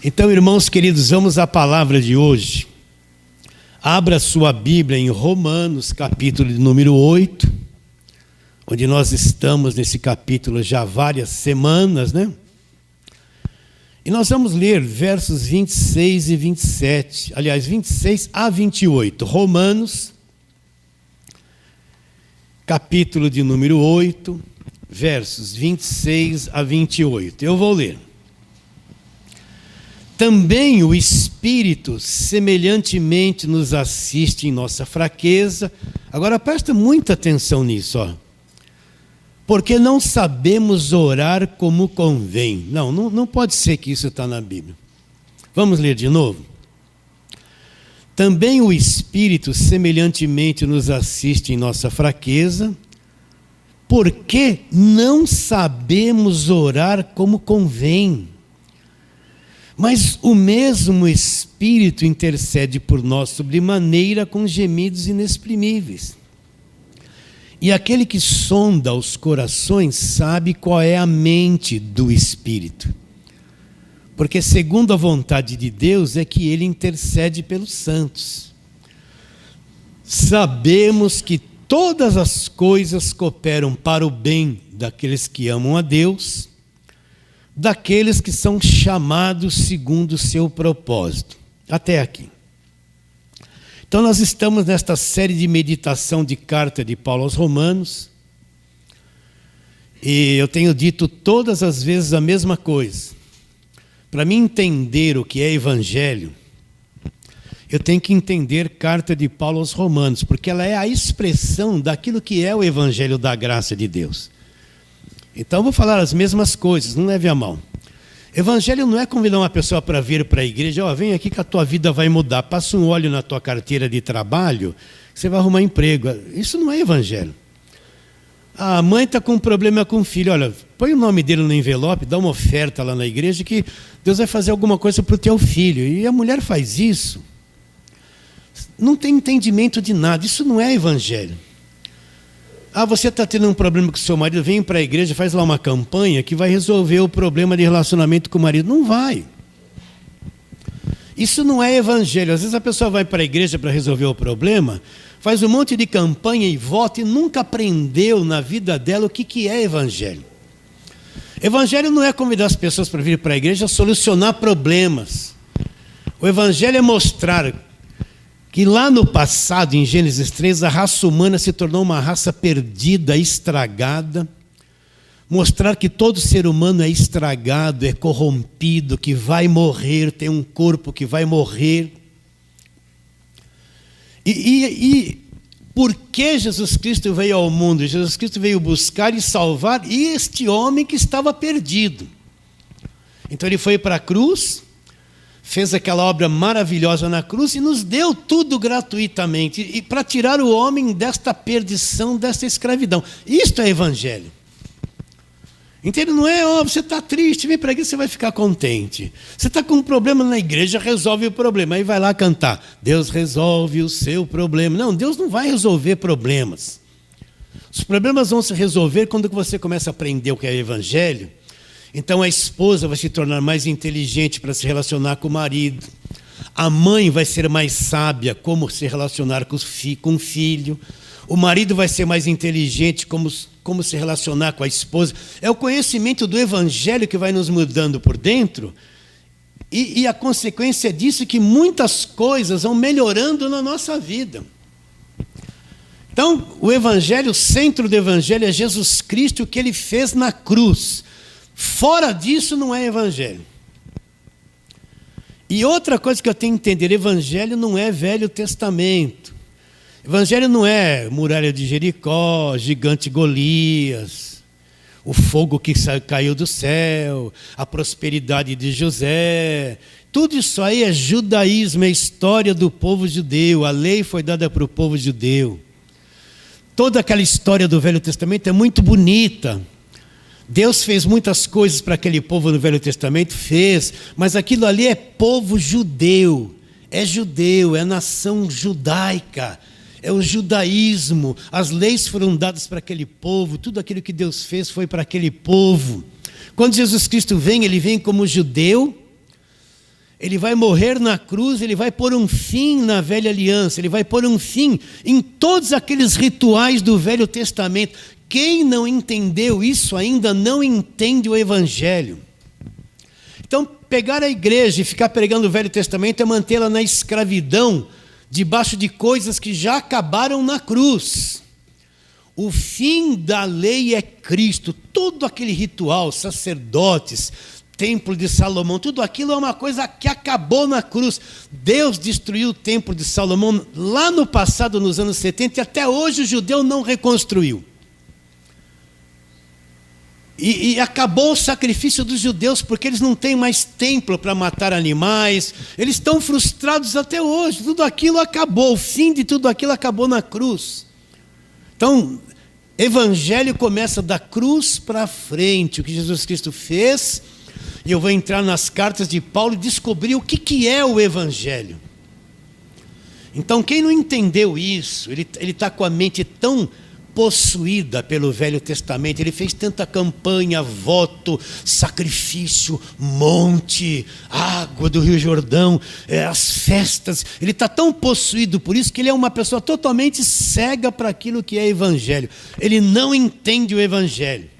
Então, irmãos queridos, vamos à palavra de hoje. Abra sua Bíblia em Romanos, capítulo de número 8, onde nós estamos nesse capítulo já há várias semanas, né? E nós vamos ler versos 26 e 27, aliás, 26 a 28. Romanos, capítulo de número 8, versos 26 a 28. Eu vou ler. Também o Espírito semelhantemente nos assiste em nossa fraqueza. Agora presta muita atenção nisso, ó. Porque não sabemos orar como convém. Não pode ser que isso está na Bíblia. Vamos ler de novo? Também o Espírito semelhantemente nos assiste em nossa fraqueza, porque não sabemos orar como convém. Mas o mesmo Espírito intercede por nós sobremaneira com gemidos inexprimíveis. E aquele que sonda os corações sabe qual é a mente do Espírito. Porque segundo a vontade de Deus é que ele intercede pelos santos. Sabemos que todas as coisas cooperam para o bem daqueles que amam a Deus, daqueles que são chamados segundo o seu propósito. Até aqui. Então nós estamos nesta série de meditação de carta de Paulo aos Romanos. E eu tenho dito todas as vezes a mesma coisa. Para mim entender o que é evangelho, eu tenho que entender carta de Paulo aos Romanos, porque ela é a expressão daquilo que é o evangelho da graça de Deus. Então eu vou falar as mesmas coisas, não leve a mal. Evangelho não é convidar uma pessoa para vir para a igreja, ó, vem aqui que a tua vida vai mudar, passa um óleo na tua carteira de trabalho, você vai arrumar emprego. Isso não é evangelho. A mãe está com um problema com o filho, olha, põe o nome dele no envelope, dá uma oferta lá na igreja que Deus vai fazer alguma coisa para o teu filho. E a mulher faz isso. Não tem entendimento de nada, isso não é evangelho. Ah, você está tendo um problema com o seu marido, vem para a igreja, faz lá uma campanha que vai resolver o problema de relacionamento com o marido. Não vai. Isso não é evangelho. Às vezes a pessoa vai para a igreja para resolver o problema, faz um monte de campanha e vota e nunca aprendeu na vida dela o que é evangelho. Evangelho não é convidar as pessoas para vir para a igreja a solucionar problemas. O evangelho é mostrar que lá no passado, em Gênesis 3, a raça humana se tornou uma raça perdida, estragada. Mostrar que todo ser humano é estragado, é corrompido, que vai morrer, tem um corpo que vai morrer. E por que Jesus Cristo veio ao mundo? Jesus Cristo veio buscar e salvar este homem que estava perdido. Então ele foi para a cruz, fez aquela obra maravilhosa na cruz e nos deu tudo gratuitamente, e para tirar o homem desta perdição, desta escravidão. Isto é evangelho. Entende? Não é, ó, você está triste, vem para a igreja, você vai ficar contente. Você está com um problema na igreja, resolve o problema. Aí vai lá cantar, Deus resolve o seu problema. Não, Deus não vai resolver problemas. Os problemas vão se resolver quando você começa a aprender o que é evangelho. Então a esposa vai se tornar mais inteligente para se relacionar com o marido. A mãe vai ser mais sábia como se relacionar com o filho. O marido vai ser mais inteligente como se relacionar com a esposa. É o conhecimento do evangelho que vai nos mudando por dentro. E a consequência disso é que muitas coisas vão melhorando na nossa vida. Então, o evangelho, o centro do evangelho é Jesus Cristo, o que ele fez na cruz. Fora disso não é evangelho. E outra coisa que eu tenho que entender, evangelho não é Velho Testamento. Evangelho não é muralha de Jericó, gigante Golias, o fogo que caiu do céu, a prosperidade de José. Tudo isso aí é judaísmo, é história do povo judeu. A lei foi dada para o povo judeu. Toda aquela história do Velho Testamento é muito bonita. Deus fez muitas coisas para aquele povo no Velho Testamento, fez, mas aquilo ali é povo judeu, é nação judaica, é o judaísmo. As leis foram dadas para aquele povo, tudo aquilo que Deus fez foi para aquele povo. Quando Jesus Cristo vem, ele vem como judeu, ele vai morrer na cruz, ele vai pôr um fim na velha aliança, ele vai pôr um fim em todos aqueles rituais do Velho Testamento. Quem não entendeu isso ainda não entende o Evangelho. Então, pegar a igreja e ficar pregando o Velho Testamento é mantê-la na escravidão, debaixo de coisas que já acabaram na cruz. O fim da lei é Cristo. Todo aquele ritual, sacerdotes, templo de Salomão, tudo aquilo é uma coisa que acabou na cruz. Deus destruiu o templo de Salomão lá no passado, nos anos 70, e até hoje o judeu não reconstruiu. E acabou o sacrifício dos judeus, porque eles não têm mais templo para matar animais, eles estão frustrados até hoje, tudo aquilo acabou, o fim de tudo aquilo acabou na cruz. Então, evangelho começa da cruz para frente, o que Jesus Cristo fez, e eu vou entrar nas cartas de Paulo e descobrir o que é o evangelho. Então, quem não entendeu isso, ele está com a mente tão possuída pelo Velho Testamento, ele fez tanta campanha, voto, sacrifício, monte, água do Rio Jordão, as festas, ele está tão possuído por isso que ele é uma pessoa totalmente cega para aquilo que é evangelho. Ele não entende o evangelho.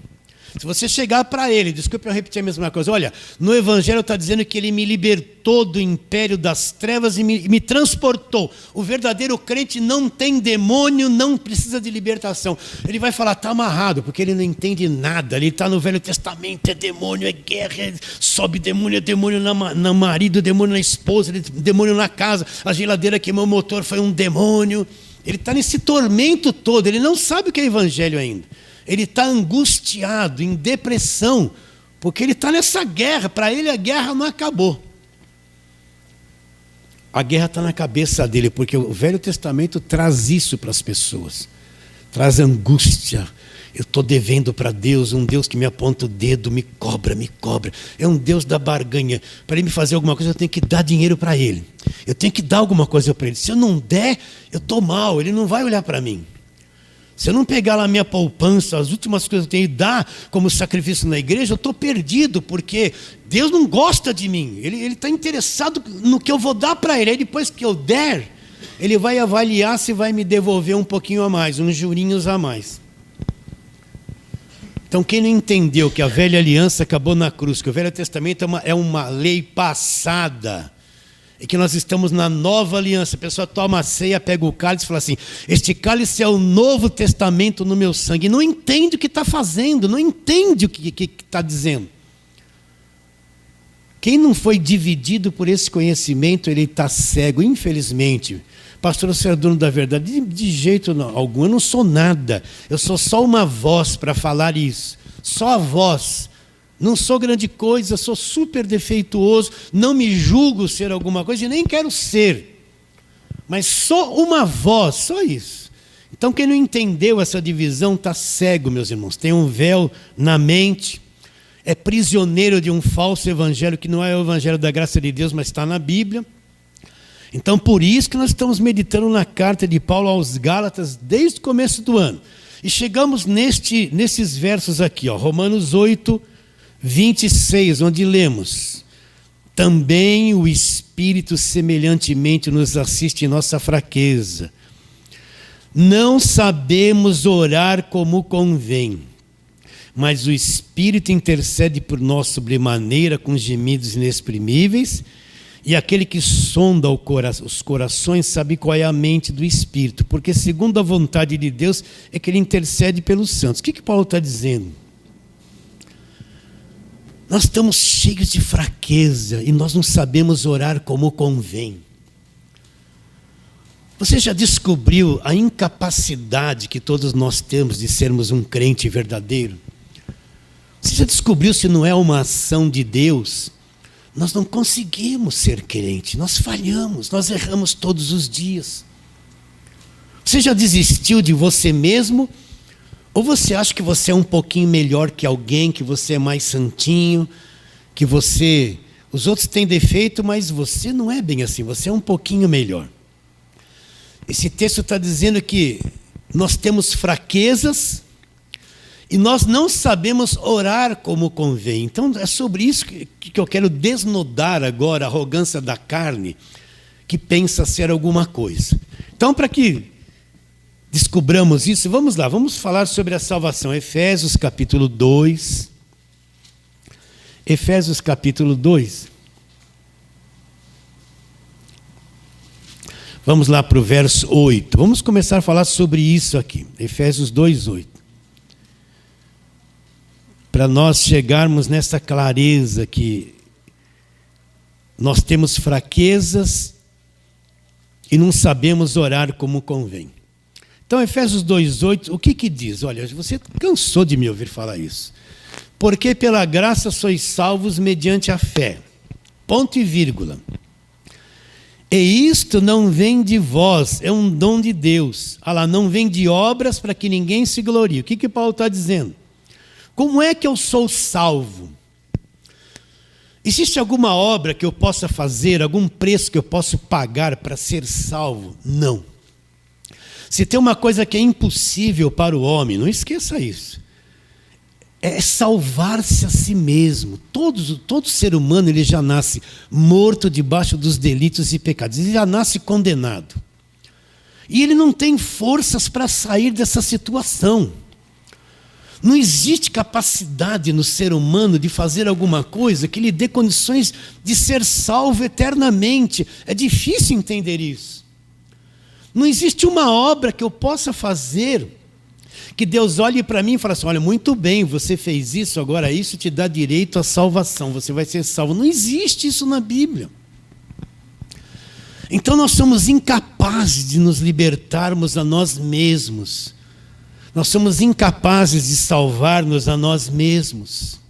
Se você chegar para ele, desculpe eu repetir a mesma coisa, olha, no evangelho está dizendo que ele me libertou do império das trevas e me transportou. O verdadeiro crente não tem demônio, não precisa de libertação. Ele vai falar, está amarrado, porque ele não entende nada. Ele está no Velho Testamento, é demônio, é guerra, sobe demônio, é demônio no marido, demônio na esposa, demônio na casa, a geladeira queimou o motor, foi um demônio. Ele está nesse tormento todo, ele não sabe o que é evangelho ainda. Ele está angustiado, em depressão, porque ele está nessa guerra. Para ele a guerra não acabou. A guerra está na cabeça dele, porque o Velho Testamento traz isso para as pessoas. Traz angústia. Eu estou devendo para Deus, um Deus que me aponta o dedo, me cobra, me cobra. É um Deus da barganha. Para ele me fazer alguma coisa, eu tenho que dar dinheiro para ele. Eu tenho que dar alguma coisa para ele. Se eu não der, eu estou mal, ele não vai olhar para mim. Se eu não pegar lá a minha poupança, as últimas coisas que eu tenho e dar como sacrifício na igreja, eu estou perdido, porque Deus não gosta de mim. Ele está interessado no que eu vou dar para ele. Aí depois que eu der, ele vai avaliar se vai me devolver um pouquinho a mais, uns jurinhos a mais. Então quem não entendeu que a velha aliança acabou na cruz, que o Velho Testamento é uma lei passada, e que nós estamos na nova aliança. A pessoa toma a ceia, pega o cálice e fala assim, este cálice é o novo testamento no meu sangue. Não entende o que está fazendo, não entende o que está dizendo. Quem não foi dividido por esse conhecimento, ele está cego, infelizmente. Pastor, você é dono da verdade? De jeito algum, eu não sou nada. Eu sou só uma voz para falar isso. Só a voz. Não sou grande coisa, sou super defeituoso, não me julgo ser alguma coisa e nem quero ser. Mas sou uma voz, só isso. Então quem não entendeu essa divisão está cego, meus irmãos. Tem um véu na mente, é prisioneiro de um falso evangelho, que não é o evangelho da graça de Deus, mas está na Bíblia. Então por isso que nós estamos meditando na carta de Paulo aos Gálatas desde o começo do ano. E chegamos nesses versos aqui, Romanos 8, 26, onde lemos, também o Espírito semelhantemente nos assiste em nossa fraqueza. Não sabemos orar como convém, mas o Espírito intercede por nós sobremaneira com gemidos inexprimíveis, e aquele que sonda os corações sabe qual é a mente do Espírito, porque segundo a vontade de Deus é que ele intercede pelos santos. O que Paulo está dizendo? Nós estamos cheios de fraqueza e nós não sabemos orar como convém. Você já descobriu a incapacidade que todos nós temos de sermos um crente verdadeiro? Você já descobriu se não é uma ação de Deus? Nós não conseguimos ser crente, nós falhamos, nós erramos todos os dias. Você já desistiu de você mesmo? Ou você acha que você é um pouquinho melhor que alguém, que você é mais santinho, que você... Os outros têm defeito, mas você não é bem assim, você é um pouquinho melhor. Esse texto está dizendo que nós temos fraquezas E nós não sabemos orar como convém. Então, é sobre isso que eu quero desnudar agora a arrogância da carne, que pensa ser alguma coisa. Então, para que descobramos isso, vamos lá, vamos falar sobre a salvação. Efésios capítulo 2. Efésios capítulo 2. Vamos lá para o verso 8. Vamos começar a falar sobre isso aqui. Efésios 2, 8. Para nós chegarmos nessa clareza que nós temos fraquezas e não sabemos orar como convém. Então, Efésios 2,8, o que diz? Olha, você cansou de me ouvir falar isso. Porque pela graça sois salvos mediante a fé. Ponto e vírgula. E isto não vem de vós, é um dom de Deus. Ah lá, não vem de obras para que ninguém se glorie. O que Paulo está dizendo? Como é que eu sou salvo? Existe alguma obra que eu possa fazer, algum preço que eu possa pagar para ser salvo? Não. Se tem uma coisa que é impossível para o homem, não esqueça isso, é salvar-se a si mesmo. Todo ser humano ele já nasce morto debaixo dos delitos e pecados, ele já nasce condenado. E ele não tem forças para sair dessa situação. Não existe capacidade no ser humano de fazer alguma coisa que lhe dê condições de ser salvo eternamente. É difícil entender isso. Não existe uma obra que eu possa fazer que Deus olhe para mim e fale assim, olha, muito bem, você fez isso, agora isso te dá direito à salvação, você vai ser salvo. Não existe isso na Bíblia. Então nós somos incapazes de nos libertarmos a nós mesmos. Nós somos incapazes de salvar-nos a nós mesmos.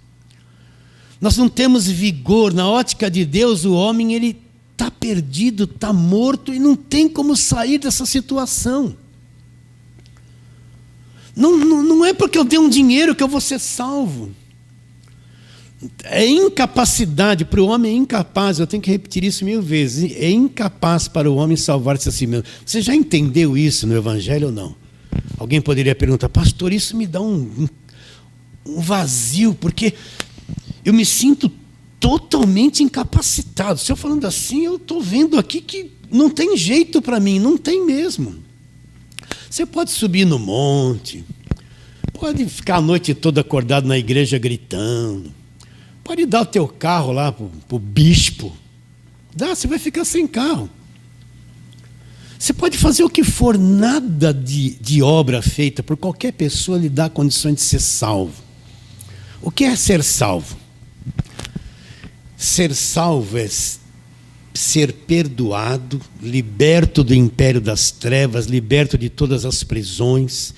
Nós não temos vigor. Na ótica de Deus, o homem ele está perdido, está morto e não tem como sair dessa situação. Não é porque eu dei um dinheiro que eu vou ser salvo. É incapacidade, para o homem é incapaz, eu tenho que repetir isso 1000 vezes, é incapaz para o homem salvar-se a si mesmo. Você já entendeu isso no Evangelho ou não? Alguém poderia perguntar, pastor, isso me dá um vazio, porque eu me sinto totalmente incapacitado. Se eu falando assim, eu estou vendo aqui que não tem jeito para mim, não tem mesmo. Você pode subir no monte, pode ficar a noite toda acordado na igreja gritando, pode dar o teu carro lá para o bispo, você vai ficar sem carro. Você pode fazer o que for, nada de obra feita por qualquer pessoa lhe dá condições de ser salvo. O que é ser salvo? Ser salvo é ser perdoado, liberto do império das trevas, liberto de todas as prisões,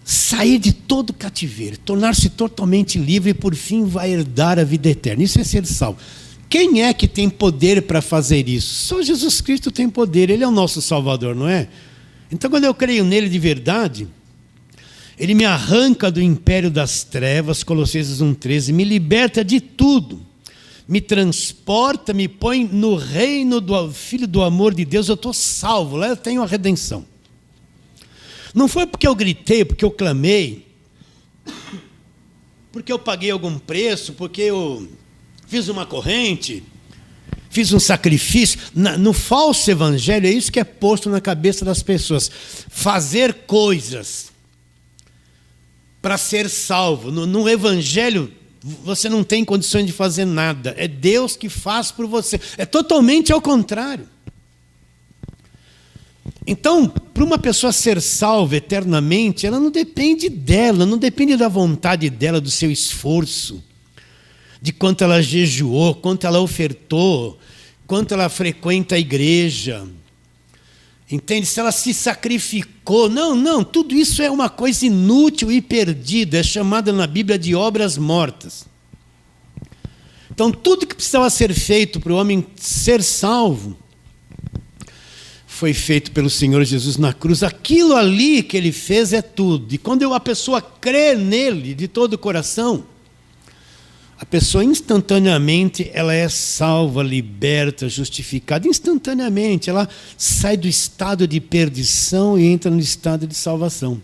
sair de todo cativeiro, tornar-se totalmente livre e por fim vai herdar a vida eterna. Isso é ser salvo. Quem é que tem poder para fazer isso? Só Jesus Cristo tem poder, Ele é o nosso Salvador, não é? Então quando eu creio nele de verdade, Ele me arranca do império das trevas, Colossenses 1,13, me liberta de tudo, me transporta, me põe no reino do Filho do amor de Deus, eu estou salvo, lá eu tenho a redenção. Não foi porque eu gritei, porque eu clamei, porque eu paguei algum preço, porque eu fiz uma corrente, fiz um sacrifício. No falso evangelho é isso que é posto na cabeça das pessoas. Fazer coisas para ser salvo. No evangelho você não tem condições de fazer nada. É Deus que faz por você. É totalmente ao contrário. Então, para uma pessoa ser salva eternamente, ela não depende dela, não depende da vontade dela, do seu esforço, de quanto ela jejuou, quanto ela ofertou, quanto ela frequenta a igreja. Entende? Se ela se sacrificou. Não, tudo isso é uma coisa inútil e perdida, é chamada na Bíblia de obras mortas. Então, tudo que precisava ser feito para o homem ser salvo, foi feito pelo Senhor Jesus na cruz. Aquilo ali que Ele fez é tudo. E quando a pessoa crê nele de todo o coração, a pessoa instantaneamente ela é salva, liberta, justificada. Instantaneamente ela sai do estado de perdição e entra no estado de salvação.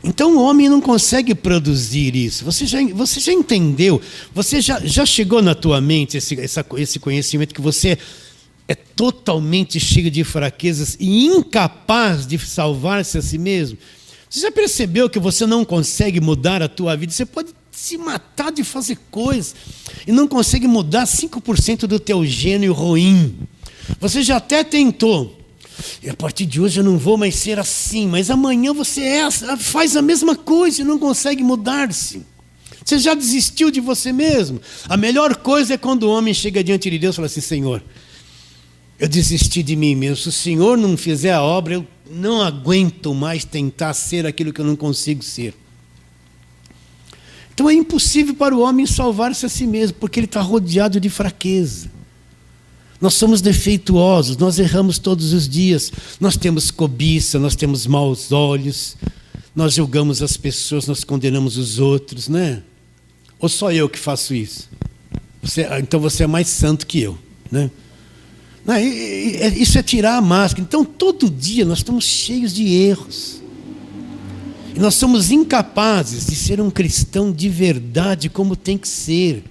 Então o homem não consegue produzir isso. Você já entendeu? Você já chegou na tua mente esse conhecimento que você é totalmente cheio de fraquezas e incapaz de salvar-se a si mesmo? Você já percebeu que você não consegue mudar a tua vida? Você pode se matar de fazer coisas e não consegue mudar 5% do teu gênio ruim. Você já até tentou. E a partir de hoje eu não vou mais ser assim, mas amanhã você faz a mesma coisa e não consegue mudar-se. Você já desistiu de você mesmo. A melhor coisa é quando o homem chega diante de Deus e fala assim: Senhor, eu desisti de mim mesmo. Se o Senhor não fizer a obra, eu não aguento mais tentar ser aquilo que eu não consigo ser. Então é impossível para o homem salvar-se a si mesmo, porque ele está rodeado de fraqueza. Nós somos defeituosos, nós erramos todos os dias. Nós temos cobiça, nós temos maus olhos, nós julgamos as pessoas, nós condenamos os outros, né? Ou só eu que faço isso? Então você é mais santo que eu, né? Não, isso é tirar a máscara. Então todo dia nós estamos cheios de erros. E nós somos incapazes de ser um cristão de verdade como tem que ser.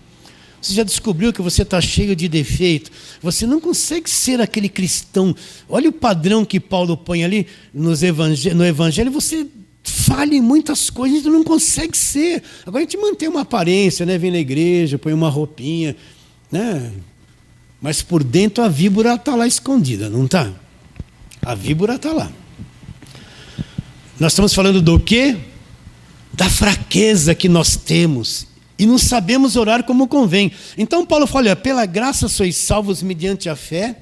Você já descobriu que você está cheio de defeito? Você não consegue ser aquele cristão. Olha o padrão que Paulo põe ali no Evangelho. Você falha em muitas coisas, a gente não consegue ser. Agora a gente mantém uma aparência, né? Vem na igreja, põe uma roupinha, né? Mas por dentro a víbora está lá escondida, não está? A víbora está lá. Nós estamos falando do quê? Da fraqueza que nós temos. E não sabemos orar como convém. Então Paulo fala: olha, pela graça sois salvos mediante a fé.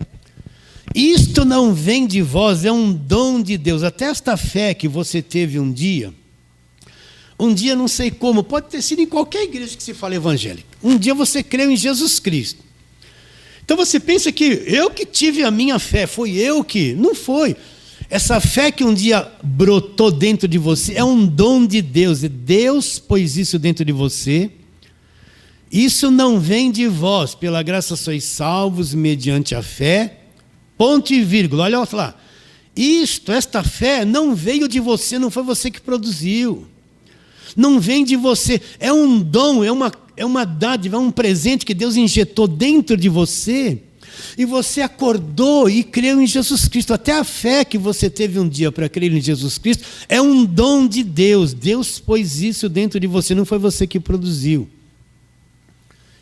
Isto não vem de vós, é um dom de Deus. Até esta fé que você teve um dia não sei como, pode ter sido em qualquer igreja que se fala evangélica. Um dia você creu em Jesus Cristo. Então você pensa que eu que tive a minha fé, foi eu que... Não foi. Essa fé que um dia brotou dentro de você é um dom de Deus. E Deus pôs isso dentro de você. Isso não vem de vós, pela graça sois salvos mediante a fé, ponto e vírgula, olha lá. Esta fé não veio de você, não foi você que produziu. Não vem de você, é um dom, é uma dádiva, é um presente que Deus injetou dentro de você, e você acordou e creu em Jesus Cristo. Até a fé que você teve um dia para crer em Jesus Cristo é um dom de Deus. Deus pôs isso dentro de você, não foi você que produziu.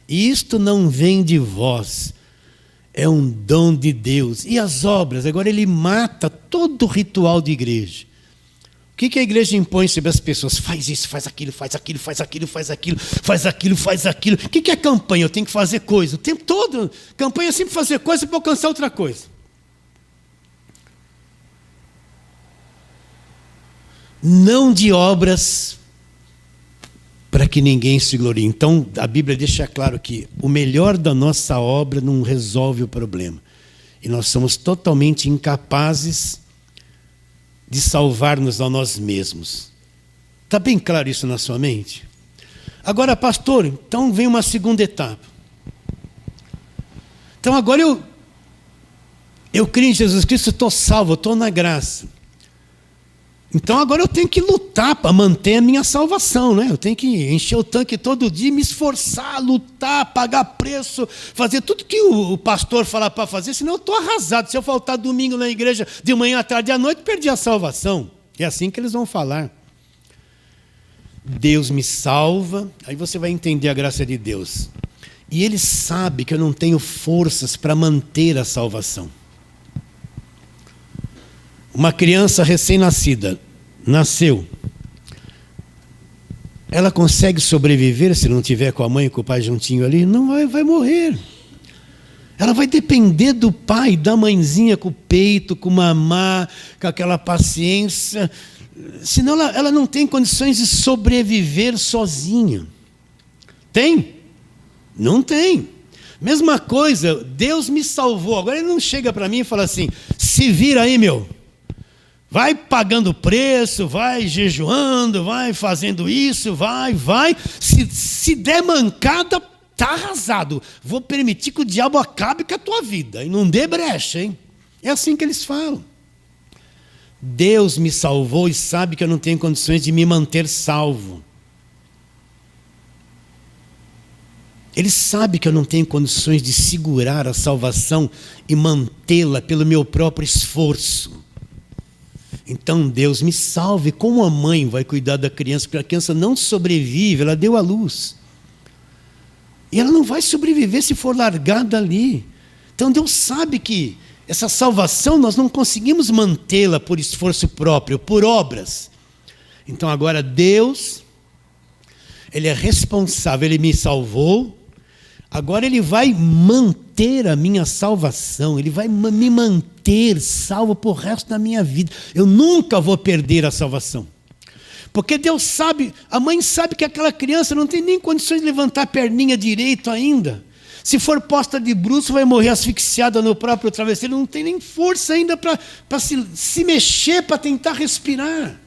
Isto não vem de vós, é um dom de Deus. E as obras? Agora ele mata todo o ritual de igreja. O que a igreja impõe sobre as pessoas? Faz isso, faz aquilo, faz aquilo, faz aquilo, faz aquilo, faz aquilo, faz aquilo. O que é campanha? Eu tenho que fazer coisa. O tempo todo, campanha é sempre fazer coisa para alcançar outra coisa. Não de obras para que ninguém se glorie. Então, a Bíblia deixa claro que o melhor da nossa obra não resolve o problema. E nós somos totalmente incapazes de salvar-nos a nós mesmos. Está bem claro isso na sua mente? Agora, pastor, então vem uma segunda etapa. Então agora eu creio em Jesus Cristo, estou salvo, estou na graça. Então agora eu tenho que lutar para manter a minha salvação, né? Eu tenho que encher o tanque todo dia, me esforçar, lutar, pagar preço, fazer tudo que o pastor fala para fazer, senão eu estou arrasado. Se eu faltar domingo na igreja de manhã, à tarde e à noite, perdi a salvação. É assim que eles vão falar. Deus me salva, aí você vai entender a graça de Deus. E Ele sabe que eu não tenho forças para manter a salvação. Uma criança recém-nascida, nasceu. Ela consegue sobreviver se não tiver com a mãe e com o pai juntinho ali? Não vai morrer. Ela vai depender do pai, da mãezinha com o peito, com mamar, com aquela paciência. Senão ela não tem condições de sobreviver sozinha. Tem? Não tem. Mesma coisa, Deus me salvou. Agora Ele não chega para mim e fala assim: se vira aí, meu. Vai pagando preço, vai jejuando, vai fazendo isso, vai. Se der mancada, está arrasado. Vou permitir que o diabo acabe com a tua vida. E não dê brecha, hein? É assim que eles falam. Deus me salvou e sabe que eu não tenho condições de me manter salvo. Ele sabe que eu não tenho condições de segurar a salvação e mantê-la pelo meu próprio esforço. Então Deus me salve. Como a mãe vai cuidar da criança? Porque a criança não sobrevive, ela deu à luz. E ela não vai sobreviver se for largada ali. Então Deus sabe que essa salvação nós não conseguimos mantê-la por esforço próprio, por obras. Então agora Deus, Ele é responsável, Ele me salvou. Agora Ele vai manter a minha salvação, Ele vai me manter salvo por resto da minha vida. Eu nunca vou perder a salvação. Porque Deus sabe, a mãe sabe que aquela criança não tem nem condições de levantar a perninha direito ainda. Se for posta de bruços, vai morrer asfixiada no próprio travesseiro, não tem nem força ainda para se mexer, para tentar respirar.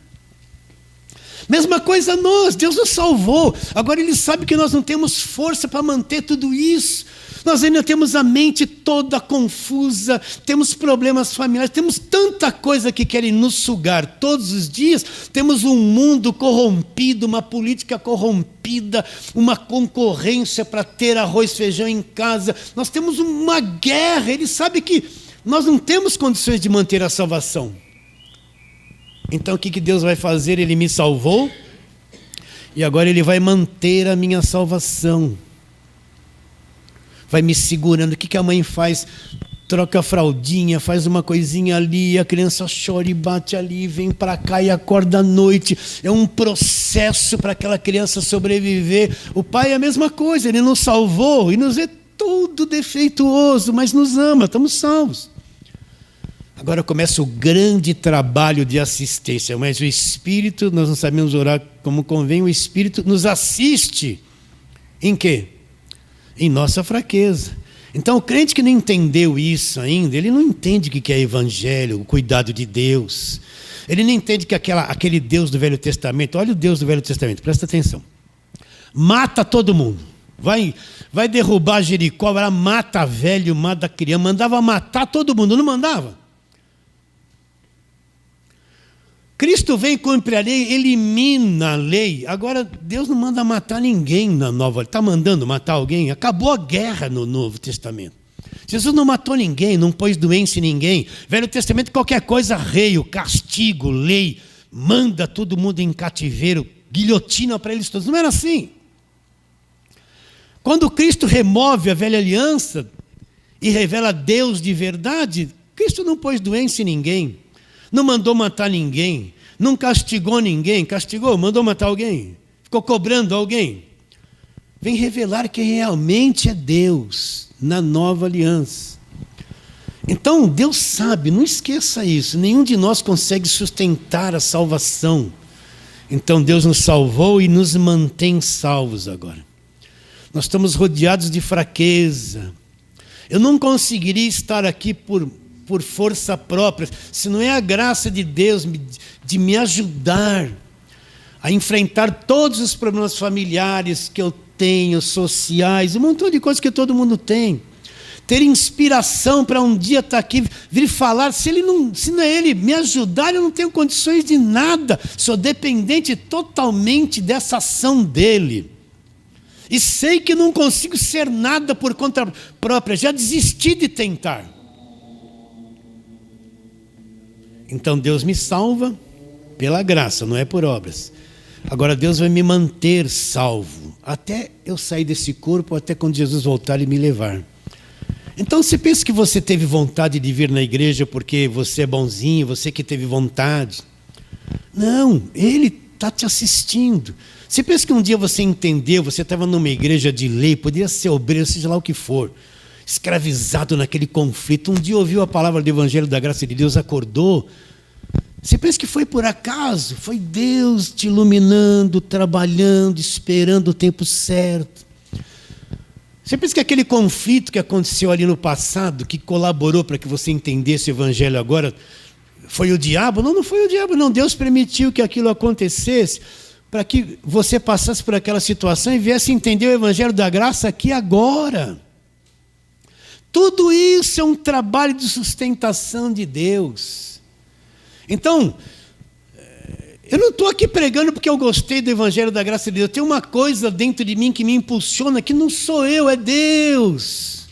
Mesma coisa nós, Deus nos salvou. Agora Ele sabe que nós não temos força para manter tudo isso. Nós ainda temos a mente toda confusa, temos problemas familiares, temos tanta coisa que querem nos sugar todos os dias. Temos um mundo corrompido, uma política corrompida, uma concorrência para ter arroz e feijão em casa. Nós temos uma guerra. Ele sabe que nós não temos condições de manter a salvação. Então o que Deus vai fazer? Ele me salvou e agora Ele vai manter a minha salvação. Vai me segurando. O que a mãe faz? Troca a fraldinha, faz uma coisinha ali, a criança chora e bate ali, vem para cá e acorda à noite. É um processo para aquela criança sobreviver. O pai é a mesma coisa, Ele nos salvou e nos vê todo defeituoso, mas nos ama, estamos salvos. Agora começa o grande trabalho de assistência, mas o Espírito, nós não sabemos orar como convém, o Espírito nos assiste em quê? Em nossa fraqueza. Então o crente que não entendeu isso ainda, ele não entende o que é evangelho, o cuidado de Deus. Ele não entende que aquele Deus do Velho Testamento, olha o Deus do Velho Testamento, presta atenção. Mata todo mundo. Vai derrubar Jericó, ela mata velho, mata criança, mandava matar todo mundo, não mandava? Cristo vem, cumpre a lei, elimina a lei. Agora, Deus não manda matar ninguém na nova. Ele está mandando matar alguém? Acabou a guerra no Novo Testamento. Jesus não matou ninguém, não pôs doença em ninguém. Velho Testamento, qualquer coisa, rei, castigo, lei, manda todo mundo em cativeiro, guilhotina para eles todos. Não era assim. Quando Cristo remove a velha aliança e revela Deus de verdade, Cristo não pôs doença em ninguém. Não mandou matar ninguém, não castigou ninguém. Castigou? Mandou matar alguém? Ficou cobrando alguém? Vem revelar que realmente é Deus na nova aliança. Então Deus sabe, não esqueça isso, nenhum de nós consegue sustentar a salvação. Então Deus nos salvou e nos mantém salvos agora. Nós estamos rodeados de fraqueza. Eu não conseguiria estar aqui por força própria, se não é a graça de Deus de me ajudar a enfrentar todos os problemas familiares que eu tenho, sociais, um montão de coisas que todo mundo tem. Ter inspiração para um dia estar aqui, vir falar, se não é Ele me ajudar, eu não tenho condições de nada, sou dependente totalmente dessa ação dEle. E sei que não consigo ser nada por conta própria, já desisti de tentar. Então Deus me salva pela graça, não é por obras. Agora Deus vai me manter salvo, até eu sair desse corpo, até quando Jesus voltar e me levar. Então você pensa que você teve vontade de vir na igreja porque você é bonzinho, você que teve vontade. Não, Ele está te assistindo. Você pensa que um dia você entendeu, você estava numa igreja de lei, podia ser obreiro, seja lá o que for, escravizado naquele conflito, um dia ouviu a palavra do Evangelho da Graça de Deus, acordou. Você pensa que foi por acaso? Foi Deus te iluminando, trabalhando, esperando o tempo certo. Você pensa que aquele conflito que aconteceu ali no passado, que colaborou para que você entendesse o Evangelho agora, foi o diabo? Não, não foi o diabo, não. Deus permitiu que aquilo acontecesse para que você passasse por aquela situação e viesse entender o Evangelho da Graça aqui agora. Tudo isso é um trabalho de sustentação de Deus. Então, eu não estou aqui pregando porque eu gostei do Evangelho da Graça de Deus. Tem uma coisa dentro de mim que me impulsiona, que não sou eu, é Deus,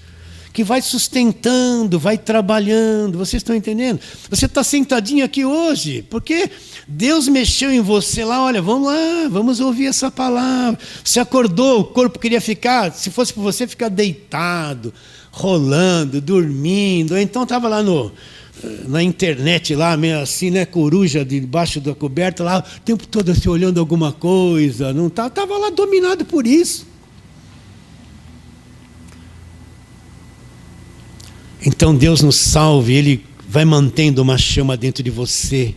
que vai sustentando, vai trabalhando. Vocês estão entendendo? Você está sentadinho aqui hoje, porque Deus mexeu em você lá, olha, vamos lá, vamos ouvir essa palavra. Você acordou, o corpo queria ficar, se fosse por você, ficar deitado, rolando, dormindo. Ou então estava lá na internet, lá, meio assim, né, coruja debaixo da coberta, lá, o tempo todo assim, olhando alguma coisa. Não estava lá dominado por isso. Então Deus nos salve, Ele vai mantendo uma chama dentro de você,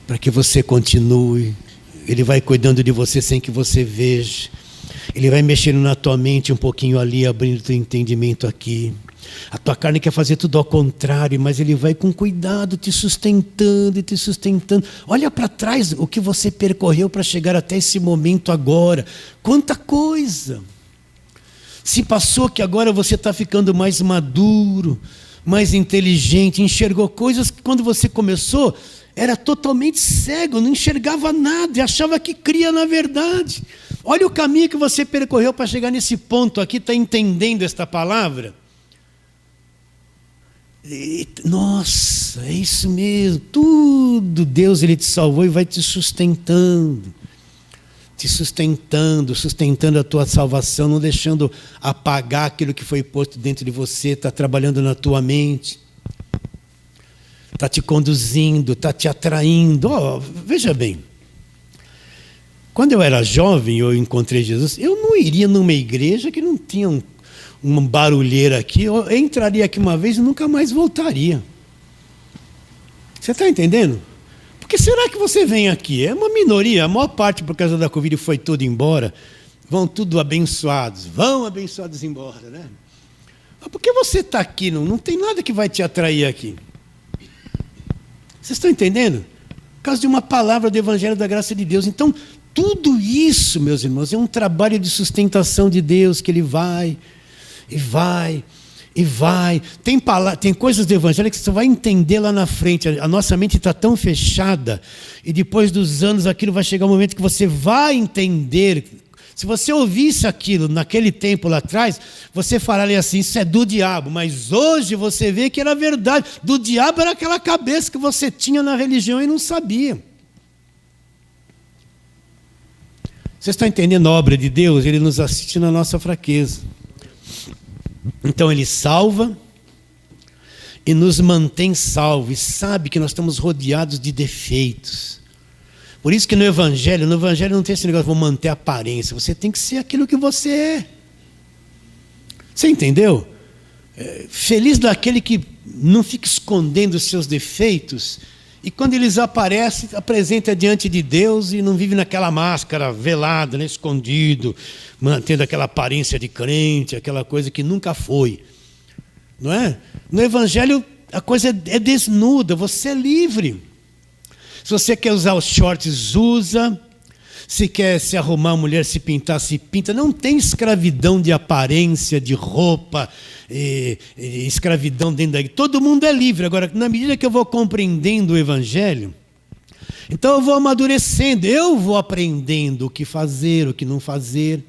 para que você continue. Ele vai cuidando de você sem que você veja. Ele vai mexendo na tua mente um pouquinho ali, abrindo o teu entendimento aqui. A tua carne quer fazer tudo ao contrário, mas Ele vai com cuidado te sustentando e te sustentando. Olha para trás o que você percorreu para chegar até esse momento agora. Quanta coisa se passou, que agora você está ficando mais maduro, mais inteligente, enxergou coisas que quando você começou era totalmente cego, não enxergava nada e achava que cria na verdade. Olha o caminho que você percorreu para chegar nesse ponto aqui, está entendendo esta palavra? E, nossa, é isso mesmo, tudo Deus Ele te salvou e vai te sustentando, sustentando a tua salvação, não deixando apagar aquilo que foi posto dentro de você, está trabalhando na tua mente, está te conduzindo, está te atraindo. Veja bem, quando eu era jovem, eu encontrei Jesus, eu não iria numa igreja que não tinha uma barulheira aqui, eu entraria aqui uma vez e nunca mais voltaria. Você está entendendo? Porque será que você vem aqui? É uma minoria, a maior parte por causa da Covid foi toda embora, vão tudo abençoados, vão abençoados embora, né? Mas por que você está aqui? Não tem nada que vai te atrair aqui. Vocês estão entendendo? Por causa de uma palavra do Evangelho da Graça de Deus. Então, tudo isso, meus irmãos, é um trabalho de sustentação de Deus, que Ele vai, e vai, e vai. Tem coisas do Evangelho que você vai entender lá na frente. A nossa mente está tão fechada, e depois dos anos aquilo vai chegar um momento que você vai entender. Se você ouvisse aquilo naquele tempo lá atrás, você falaria assim, isso é do diabo. Mas hoje você vê que era verdade. Do diabo era aquela cabeça que você tinha na religião e não sabia. Vocês estão entendendo a obra de Deus? Ele nos assiste na nossa fraqueza. Então Ele salva e nos mantém salvos. E sabe que nós estamos rodeados de defeitos. Por isso que no Evangelho não tem esse negócio, vou manter a aparência. Você tem que ser aquilo que você é. Você entendeu? Feliz daquele que não fica escondendo os seus defeitos, e quando eles aparecem, apresenta diante de Deus e não vive naquela máscara velada, né, escondido, mantendo aquela aparência de crente, aquela coisa que nunca foi. Não é? No Evangelho a coisa é desnuda, você é livre. Se você quer usar os shorts, usa. Se quer se arrumar, mulher, se pintar, se pinta. Não tem escravidão de aparência, de roupa, escravidão dentro da igreja. Todo mundo é livre. Agora, na medida que eu vou compreendendo o Evangelho, então eu vou amadurecendo, eu vou aprendendo o que fazer, o que não fazer.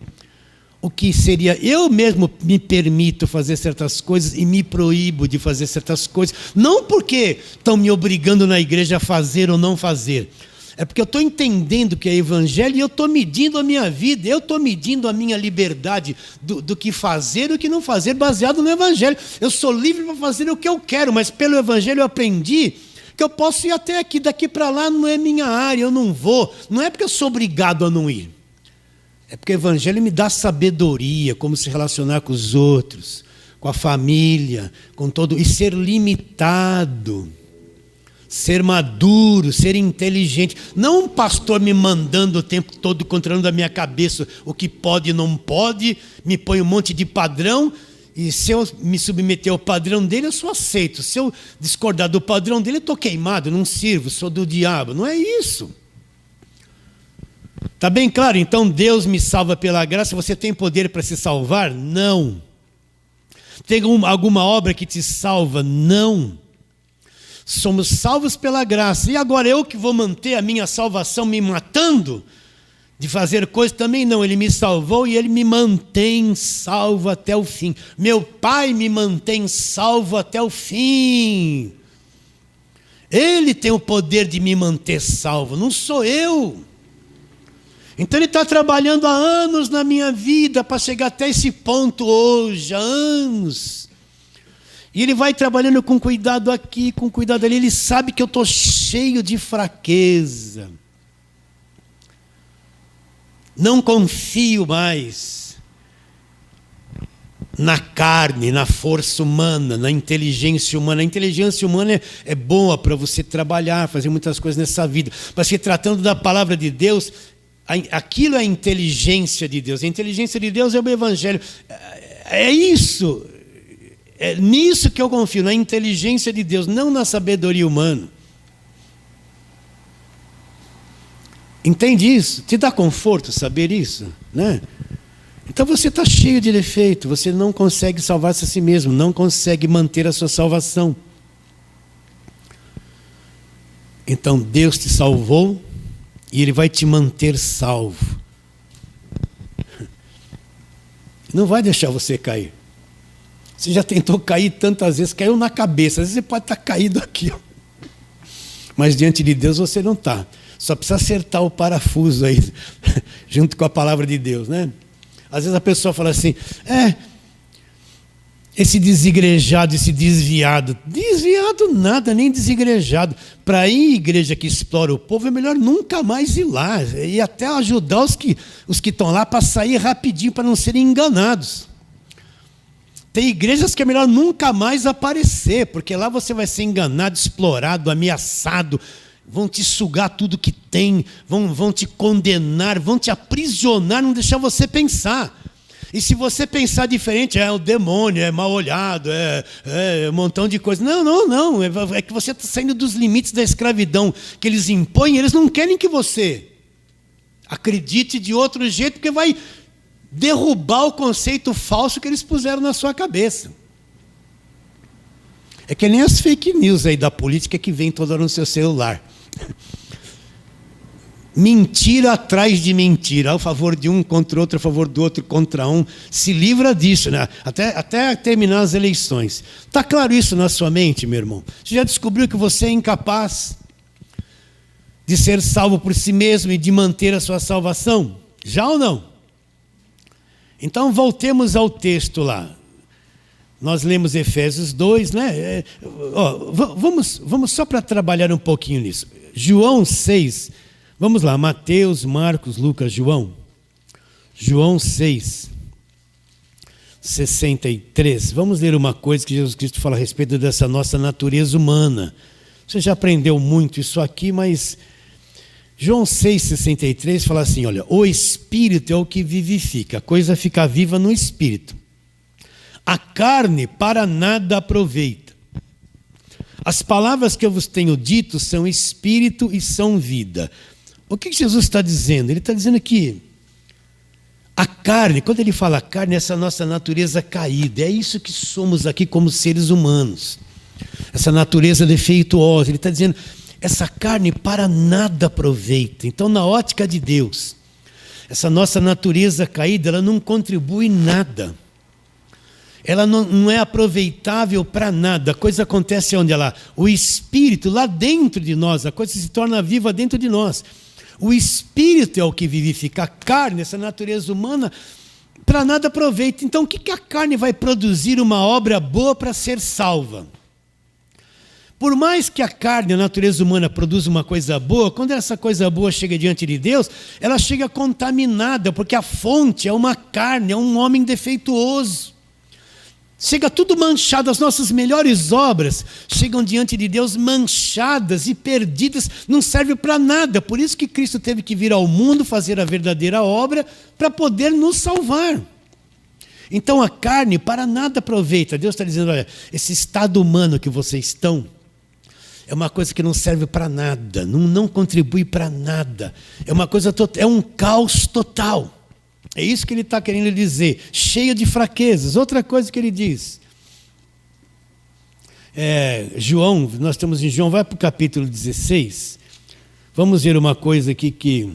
O que seria, eu mesmo me permito fazer certas coisas e me proíbo de fazer certas coisas, não porque estão me obrigando na igreja a fazer ou não fazer, é porque eu estou entendendo que é Evangelho e eu estou medindo a minha vida, eu estou medindo a minha liberdade do que fazer e o que não fazer, baseado no Evangelho. Eu sou livre para fazer o que eu quero, mas pelo Evangelho eu aprendi que eu posso ir até aqui, daqui para lá não é minha área, eu não vou, não é porque eu sou obrigado a não ir. É porque o Evangelho me dá sabedoria, como se relacionar com os outros, com a família, com todo, e ser limitado, ser maduro, ser inteligente. Não um pastor me mandando o tempo todo, controlando a minha cabeça o que pode e não pode, me põe um monte de padrão, e se eu me submeter ao padrão dele, eu sou aceito. Se eu discordar do padrão dele, eu estou queimado, não sirvo, sou do diabo. Não é isso. Está bem claro? Então Deus me salva pela graça. Você tem poder para se salvar? Não. Tem alguma obra que te salva? Não. Somos salvos pela graça. E agora eu que vou manter a minha salvação me matando de fazer coisas? Também não. Ele me salvou e Ele me mantém salvo até o fim. Meu Pai me mantém salvo até o fim. Ele tem o poder de me manter salvo, não sou eu. Então Ele está trabalhando há anos na minha vida para chegar até esse ponto hoje, há anos. E Ele vai trabalhando com cuidado aqui, com cuidado ali. Ele sabe que eu estou cheio de fraqueza. Não confio mais na carne, na força humana, na inteligência humana. A inteligência humana é boa para você trabalhar, fazer muitas coisas nessa vida. Mas se tratando da palavra de Deus, aquilo é a inteligência de Deus. A inteligência de Deus é o Evangelho. É isso. É nisso que eu confio, na inteligência de Deus, não na sabedoria humana. Entende isso? Te dá conforto saber isso, né? Então você está cheio de defeito, você não consegue salvar-se a si mesmo, não consegue manter a sua salvação. Então Deus te salvou e Ele vai te manter salvo. Não vai deixar você cair. Você já tentou cair tantas vezes, caiu na cabeça, às vezes você pode estar caído aqui, ó. Mas diante de Deus você não está. Só precisa acertar o parafuso aí, junto com a palavra de Deus, né? Às vezes a pessoa fala assim, esse desigrejado, esse desviado. Desviado nada, nem desigrejado. Para ir à igreja que explora o povo, é melhor nunca mais ir lá. E até ajudar os que estão lá para sair rapidinho, para não serem enganados. Tem igrejas que é melhor nunca mais aparecer, porque lá você vai ser enganado, explorado, ameaçado. Vão te sugar tudo que tem, vão te condenar, vão te aprisionar, não deixar você pensar. E se você pensar diferente, é o demônio, é mal olhado, é um montão de coisa. Não. É que você está saindo dos limites da escravidão que eles impõem. Eles não querem que você acredite de outro jeito, porque vai derrubar o conceito falso que eles puseram na sua cabeça. É que nem as fake news aí da política que vem toda hora no seu celular. Mentira atrás de mentira, a favor de um contra o outro, a favor do outro contra um. Se livra disso, né? Até terminar as eleições. Está claro isso na sua mente, meu irmão? Você já descobriu que você é incapaz de ser salvo por si mesmo e de manter a sua salvação? Já ou não? Então voltemos ao texto lá. Nós lemos Efésios 2, né? Vamos só para trabalhar um pouquinho nisso. João 6, vamos lá, Mateus, Marcos, Lucas, João. João 6, 63. Vamos ler uma coisa que Jesus Cristo fala a respeito dessa nossa natureza humana. Você já aprendeu muito isso aqui, mas João 6, 63 fala assim, olha, o Espírito é o que vivifica, a coisa fica viva no Espírito. A carne para nada aproveita. As palavras que eu vos tenho dito são espírito e são vida. O que Jesus está dizendo? Ele está dizendo que a carne, quando ele fala carne, é essa nossa natureza caída. É isso que somos aqui como seres humanos. Essa natureza defeituosa. Ele está dizendo, essa carne para nada aproveita. Então, na ótica de Deus, essa nossa natureza caída, ela não contribui nada. Ela não é aproveitável para nada. A coisa acontece onde? O Espírito, lá dentro de nós, a coisa se torna viva dentro de nós. O Espírito é o que vivifica. A carne, essa natureza humana, para nada aproveita. Então, o que a carne vai produzir uma obra boa para ser salva? Por mais que a carne, a natureza humana, produza uma coisa boa, quando essa coisa boa chega diante de Deus, ela chega contaminada, porque a fonte é uma carne, é um homem defeituoso. Chega tudo manchado, as nossas melhores obras chegam diante de Deus manchadas e perdidas, não serve para nada. Por isso que Cristo teve que vir ao mundo fazer a verdadeira obra para poder nos salvar. Então a carne para nada aproveita. Deus está dizendo, olha, esse estado humano que vocês estão é uma coisa que não serve para nada, não contribui para nada. É uma coisa é um caos total. É isso que ele está querendo dizer, cheio de fraquezas. Outra coisa que ele diz, João, nós estamos em João, vai para o capítulo 16. Vamos ver uma coisa aqui que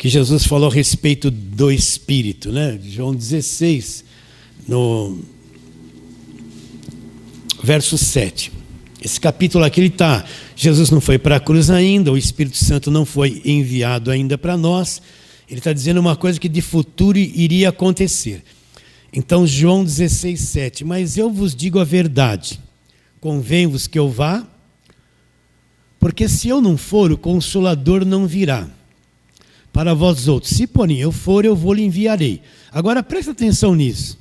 Jesus falou a respeito do Espírito, né? João 16, no verso 7. Esse capítulo aqui, Jesus não foi para a cruz ainda, o Espírito Santo não foi enviado ainda para nós. Ele está dizendo uma coisa que de futuro iria acontecer. Então, João 16, 7. Mas eu vos digo a verdade, convém-vos que eu vá, porque se eu não for, o Consolador não virá para vós outros. Se, porém, eu for, eu vou lhe enviarei. Agora, presta atenção nisso.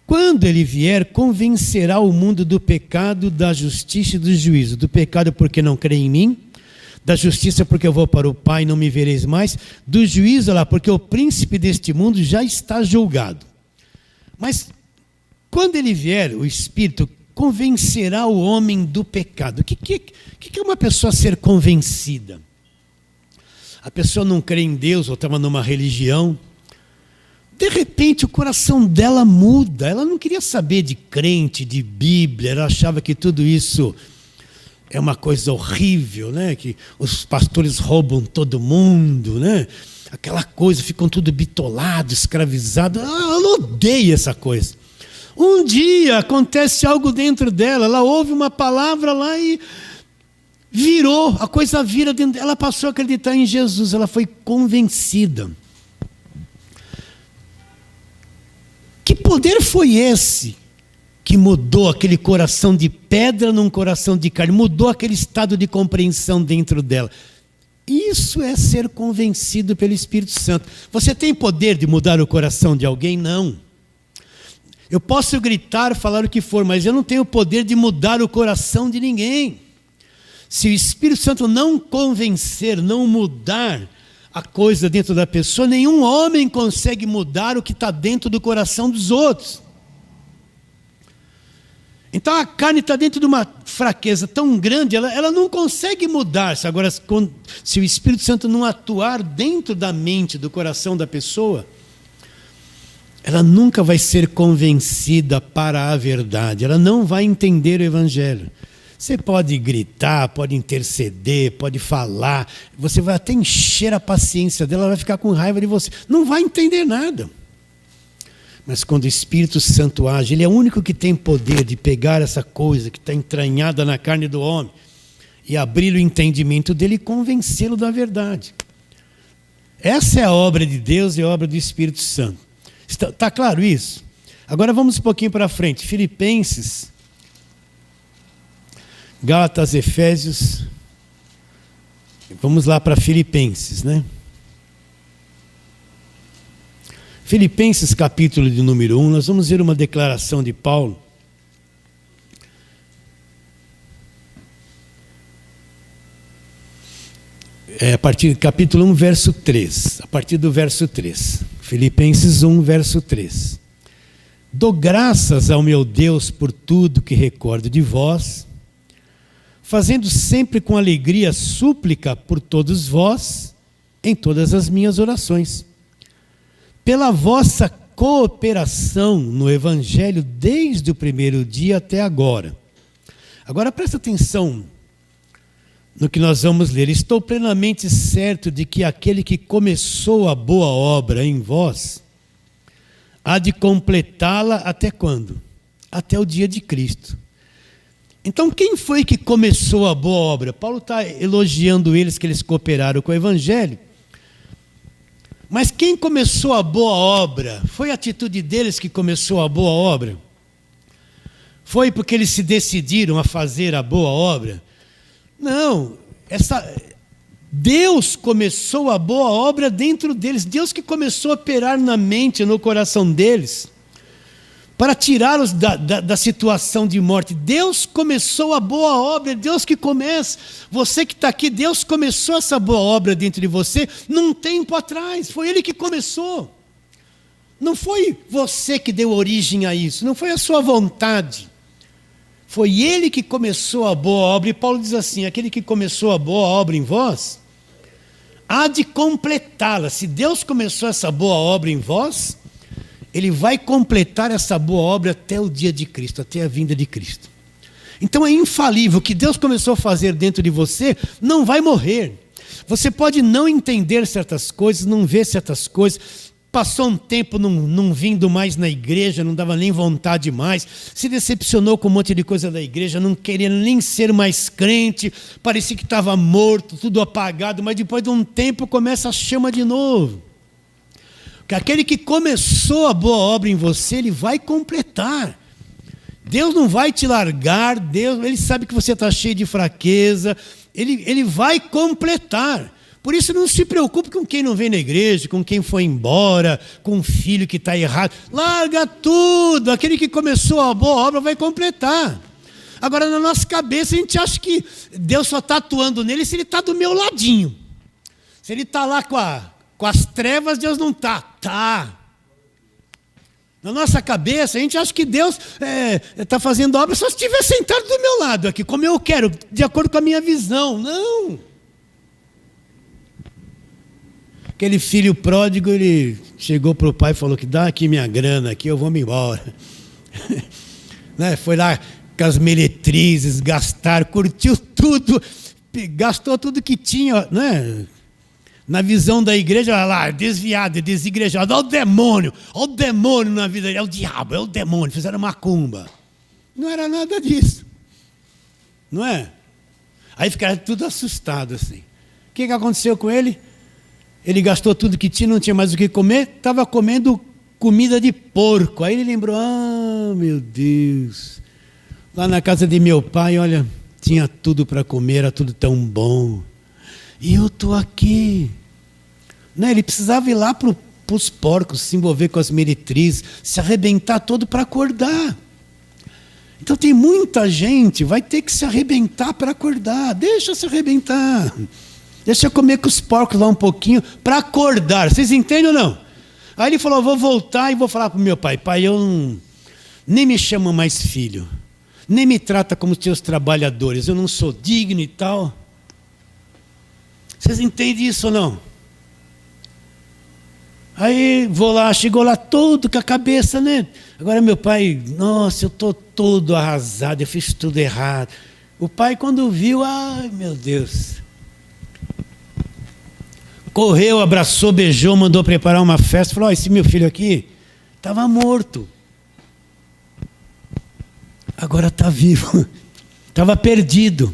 Quando ele vier, convencerá o mundo do pecado, da justiça e do juízo. Do pecado porque não crê em mim, da justiça porque eu vou para o Pai e não me vereis mais, do juízo lá porque o príncipe deste mundo já está julgado. Mas quando ele vier, o Espírito convencerá o homem do pecado. O que é uma pessoa ser convencida? A pessoa não crê em Deus ou estava numa religião. De repente o coração dela muda. Ela não queria saber de crente, de Bíblia. Ela achava que tudo isso é uma coisa horrível, né? Que os pastores roubam todo mundo, né? Aquela coisa, ficam tudo bitolado, escravizado. Ela odeia essa coisa. Um dia acontece algo dentro dela. Ela ouve uma palavra lá e virou. A coisa vira dentro dela. Ela passou a acreditar em Jesus. Ela foi convencida. Que poder foi esse que mudou aquele coração de pedra num coração de carne? Mudou aquele estado de compreensão dentro dela. Isso é ser convencido pelo Espírito Santo. Você tem poder de mudar o coração de alguém? Não. Eu posso gritar, falar o que for, mas eu não tenho poder de mudar o coração de ninguém. Se o Espírito Santo não convencer, não mudar a coisa dentro da pessoa, nenhum homem consegue mudar o que está dentro do coração dos outros. Então a carne está dentro de uma fraqueza tão grande, ela não consegue mudar-se. Agora, se o Espírito Santo não atuar dentro da mente, do coração da pessoa, ela nunca vai ser convencida para a verdade, ela não vai entender o Evangelho. Você pode gritar, pode interceder, pode falar, você vai até encher a paciência dela, ela vai ficar com raiva de você. Não vai entender nada. Mas quando o Espírito Santo age, ele é o único que tem poder de pegar essa coisa que está entranhada na carne do homem e abrir o entendimento dele e convencê-lo da verdade. Essa é a obra de Deus e a obra do Espírito Santo. Está claro isso? Agora vamos um pouquinho para frente. Filipenses, Gálatas, Efésios. Vamos lá para Filipenses, né? Filipenses, capítulo de número 1, nós vamos ver uma declaração de Paulo. A partir do capítulo 1, verso 3. A partir do verso 3. Filipenses 1, verso 3. Dou graças ao meu Deus por tudo que recordo de vós, fazendo sempre com alegria súplica por todos vós, em todas as minhas orações, pela vossa cooperação no Evangelho desde o primeiro dia até agora. Agora presta atenção no que nós vamos ler. Estou plenamente certo de que aquele que começou a boa obra em vós, há de completá-la até quando? Até o dia de Cristo. Então, quem foi que começou a boa obra? Paulo está elogiando eles, que eles cooperaram com o Evangelho. Mas quem começou a boa obra? Foi a atitude deles que começou a boa obra? Foi porque eles se decidiram a fazer a boa obra? Não. Deus começou a boa obra dentro deles. Deus que começou a operar na mente, no coração deles, para tirá-los da situação de morte. Deus começou a boa obra, Deus que começa. Você que está aqui, Deus começou essa boa obra dentro de você num tempo atrás. Foi Ele que começou. Não foi você que deu origem a isso, não foi a sua vontade. Foi Ele que começou a boa obra. E Paulo diz assim: aquele que começou a boa obra em vós, há de completá-la. Se Deus começou essa boa obra em vós, Ele vai completar essa boa obra até o dia de Cristo, até a vinda de Cristo. Então é infalível. O que Deus começou a fazer dentro de você não vai morrer. Você pode não entender certas coisas, não ver certas coisas. Passou um tempo não vindo mais na igreja, não dava nem vontade mais. Se decepcionou com um monte de coisa da igreja, não queria nem ser mais crente. Parecia que estava morto, tudo apagado. Mas depois de um tempo começa a chama de novo. Porque aquele que começou a boa obra em você, ele vai completar. Deus não vai te largar, Deus, Ele sabe que você está cheio de fraqueza, ele vai completar. Por isso não se preocupe com quem não vem na igreja, com quem foi embora, com um filho que está errado. Larga tudo, aquele que começou a boa obra vai completar. Agora na nossa cabeça a gente acha que Deus só está atuando nele se ele está do meu ladinho. Se ele está lá com as trevas, Deus não está. Está. Na nossa cabeça, a gente acha que Deus está fazendo obra só se estiver sentado do meu lado aqui, como eu quero, de acordo com a minha visão. Não. Aquele filho pródigo, ele chegou para o pai e falou que dá aqui minha grana, aqui eu vou me embora. Né? Foi lá com as meretrizes, curtiu tudo, gastou tudo que tinha, né? Na visão da igreja, olha lá, desviado, desigrejado, olha o demônio na vida dele, é o diabo, é o demônio, fizeram macumba. Não era nada disso, não é? Aí ficaram tudo assustados assim. O que aconteceu com ele? Ele gastou tudo que tinha, não tinha mais o que comer, estava comendo comida de porco. Aí ele lembrou, meu Deus, lá na casa de meu pai, olha, tinha tudo para comer, era tudo tão bom. E eu estou aqui. Não, ele precisava ir lá para os porcos, se envolver com as meretrizes, se arrebentar todo para acordar. Então tem muita gente, vai ter que se arrebentar para acordar. Deixa se arrebentar. Deixa eu comer com os porcos lá um pouquinho para acordar. Vocês entendem ou não? Aí ele falou, vou voltar e vou falar para o meu pai. Pai, nem me chama mais filho. Nem me trata como teus trabalhadores. Eu não sou digno e tal. Vocês entendem isso ou não? Aí vou lá, chegou lá todo com a cabeça, né? Agora meu pai, nossa, eu estou todo arrasado, eu fiz tudo errado. O pai quando viu, ai meu Deus. Correu, abraçou, beijou, mandou preparar uma festa. Falou, esse meu filho aqui estava morto. Agora está vivo. Estava perdido.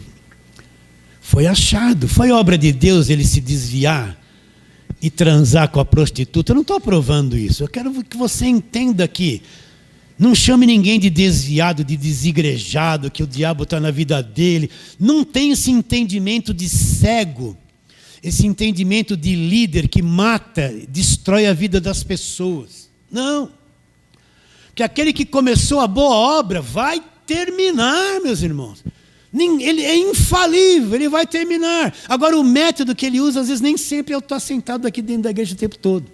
Foi achado. Foi obra de Deus ele se desviar e transar com a prostituta. Eu não estou aprovando isso. Eu quero que você entenda que não chame ninguém de desviado, de desigrejado, que o diabo está na vida dele. Não tem esse entendimento de cego, esse entendimento de líder que mata, destrói a vida das pessoas. Não. Que aquele que começou a boa obra vai terminar, meus irmãos. Ele é infalível, ele vai terminar. Agora o método que ele usa, às vezes nem sempre eu estou sentado aqui dentro da igreja o tempo todo.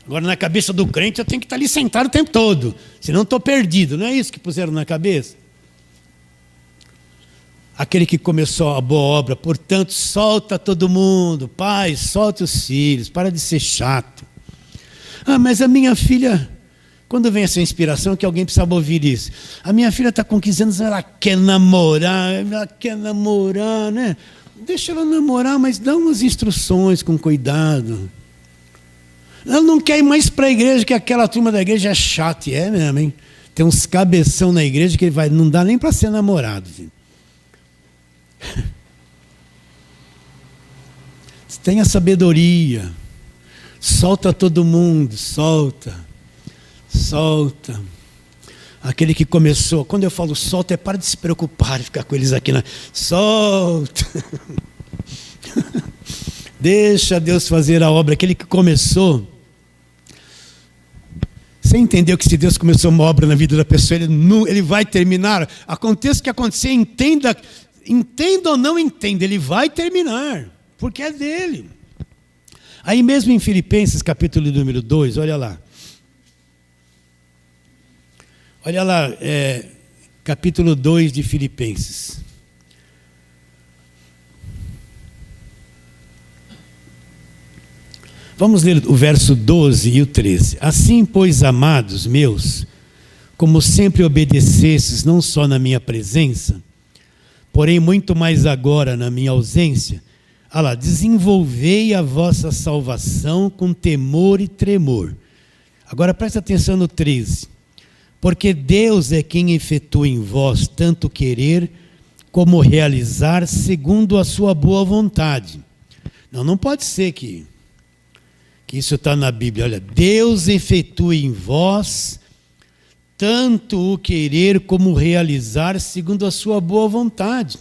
Agora na cabeça do crente eu tenho que estar ali sentado o tempo todo, senão estou perdido. Não é isso que puseram na cabeça? Aquele que começou a boa obra, portanto, solta todo mundo. Pai, solta os filhos, para de ser chato. Mas a minha filha... Quando vem essa inspiração, que alguém precisava ouvir isso. A minha filha está com 15 anos, ela quer namorar, né? Deixa ela namorar, mas dá umas instruções com cuidado. Ela não quer ir mais para a igreja, que aquela turma da igreja é chata. E é mesmo, hein? Tem uns cabeção na igreja que não dá nem para ser namorado. Tenha sabedoria. Solta todo mundo, solta. Solta. Aquele que começou, quando eu falo solta, para de se preocupar de ficar com eles aqui. Solta. Deixa Deus fazer a obra. Aquele que começou. Você entendeu que se Deus começou uma obra na vida da pessoa, ele vai terminar. Aconteça o que acontecer, entenda ou não entenda, ele vai terminar, porque é dele. Aí mesmo em Filipenses, capítulo número 2, olha lá. Olha lá, capítulo 2 de Filipenses. Vamos ler o verso 12 e o 13. Assim, pois, amados meus, como sempre obedecestes, não só na minha presença, porém muito mais agora na minha ausência, desenvolvei a vossa salvação com temor e tremor. Agora presta atenção no 13. Porque Deus é quem efetua em vós tanto querer como realizar segundo a sua boa vontade. Não pode ser que isso está na Bíblia. Olha, Deus efetua em vós tanto o querer como realizar segundo a sua boa vontade.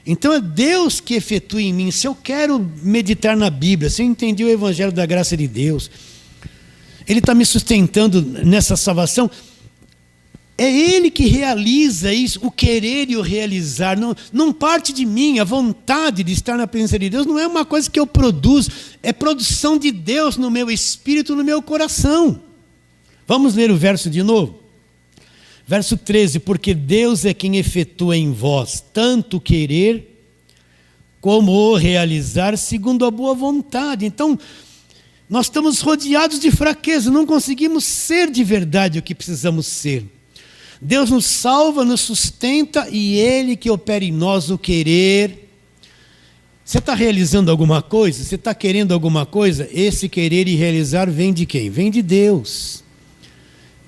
Então é Deus que efetua em mim. Se eu quero meditar na Bíblia, se eu entendi o Evangelho da graça de Deus, Ele está me sustentando nessa salvação. É Ele que realiza isso, o querer e o realizar. Não parte de mim, a vontade de estar na presença de Deus não é uma coisa que eu produzo, é produção de Deus no meu espírito, no meu coração. Vamos ler o verso de novo. Verso 13, porque Deus é quem efetua em vós tanto o querer como o realizar segundo a boa vontade. Então, nós estamos rodeados de fraqueza, não conseguimos ser de verdade o que precisamos ser. Deus nos salva, nos sustenta e Ele que opera em nós o querer. Você está realizando alguma coisa? Você está querendo alguma coisa? Esse querer e realizar vem de quem? Vem de Deus.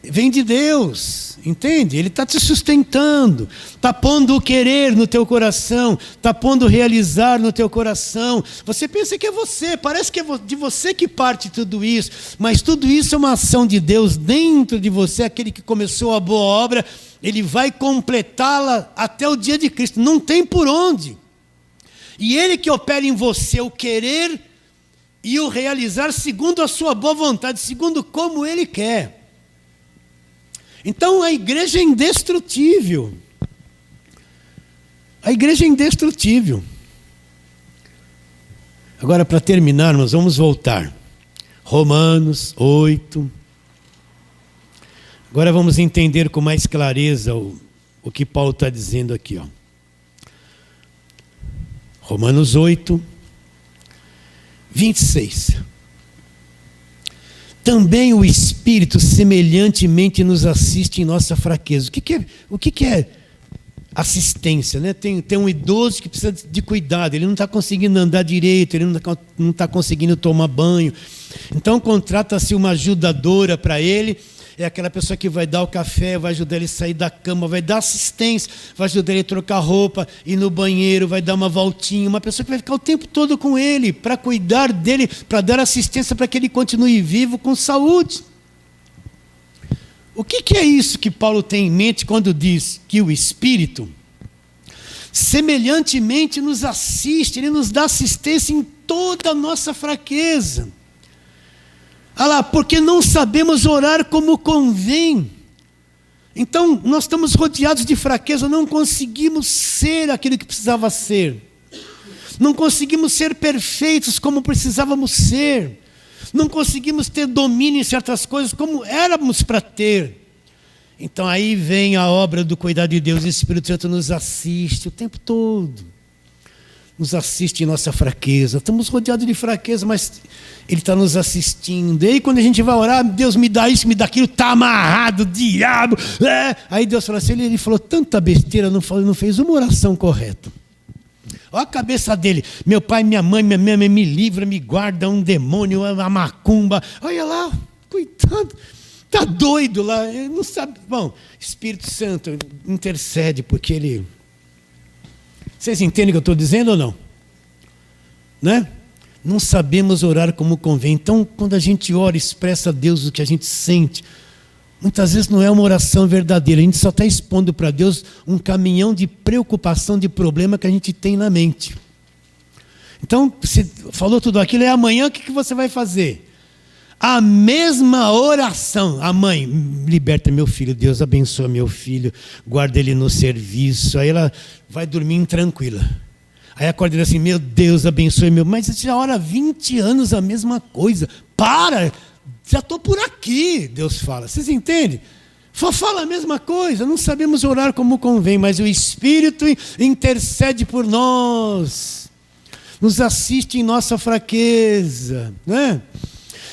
Vem de Deus, entende? Ele está te sustentando, está pondo o querer no teu coração, está pondo o realizar no teu coração. Você pensa que é você, parece que é de você que parte tudo isso, mas tudo isso é uma ação de Deus dentro de você. Aquele que começou a boa obra, Ele vai completá-la até o dia de Cristo, não tem por onde. E Ele que opera em você o querer e o realizar segundo a sua boa vontade, segundo como Ele quer. Então a igreja é indestrutível. A igreja é indestrutível. Agora, para terminarmos, vamos voltar. Romanos 8. Agora vamos entender com mais clareza o que Paulo está dizendo aqui. Romanos 8, 26. Também o Espírito semelhantemente nos assiste em nossa fraqueza. O que é assistência? Né? Tem um idoso que precisa de cuidado, ele não está conseguindo andar direito, ele não está conseguindo tomar banho. Então contrata-se uma ajudadora para ele, é aquela pessoa que vai dar o café, vai ajudar ele a sair da cama, vai dar assistência, vai ajudar ele a trocar roupa, ir no banheiro, vai dar uma voltinha. Uma pessoa que vai ficar o tempo todo com ele, para cuidar dele, para dar assistência para que ele continue vivo com saúde. O que é isso que Paulo tem em mente quando diz que o Espírito semelhantemente nos assiste, Ele nos dá assistência em toda a nossa fraqueza? Porque não sabemos orar como convém. Então, nós estamos rodeados de fraqueza, não conseguimos ser aquilo que precisava ser. Não conseguimos ser perfeitos como precisávamos ser. Não conseguimos ter domínio em certas coisas como éramos para ter. Então, aí vem a obra do cuidado de Deus. O Espírito Santo nos assiste o tempo todo. Nos assiste em nossa fraqueza. Estamos rodeados de fraqueza, mas Ele está nos assistindo. E aí quando a gente vai orar, Deus me dá isso, me dá aquilo, está amarrado, diabo. Aí Deus fala assim, ele falou tanta besteira, não fez uma oração correta. Olha a cabeça dele. Meu pai, minha mãe me livra, me guarda um demônio, uma macumba. Olha lá, coitado. Está doido lá, ele não sabe. Bom, Espírito Santo intercede porque Ele... Vocês entendem o que eu estou dizendo ou não? Né? Não sabemos orar como convém. Então, quando a gente ora, expressa a Deus o que a gente sente. Muitas vezes não é uma oração verdadeira. A gente só está expondo para Deus um caminhão de preocupação, de problema que a gente tem na mente. Então, você falou tudo aquilo, amanhã o que você vai fazer? A mesma oração. A mãe, liberta meu filho, Deus abençoa meu filho, guarda ele no serviço. Aí ela vai dormir intranquila. Aí acorda e diz assim, meu Deus abençoe meu... Mas você já ora 20 anos a mesma coisa. Para, já estou por aqui, Deus fala. Vocês entendem? Só fala a mesma coisa, não sabemos orar como convém, mas o Espírito intercede por nós. nos assiste em nossa fraqueza, né?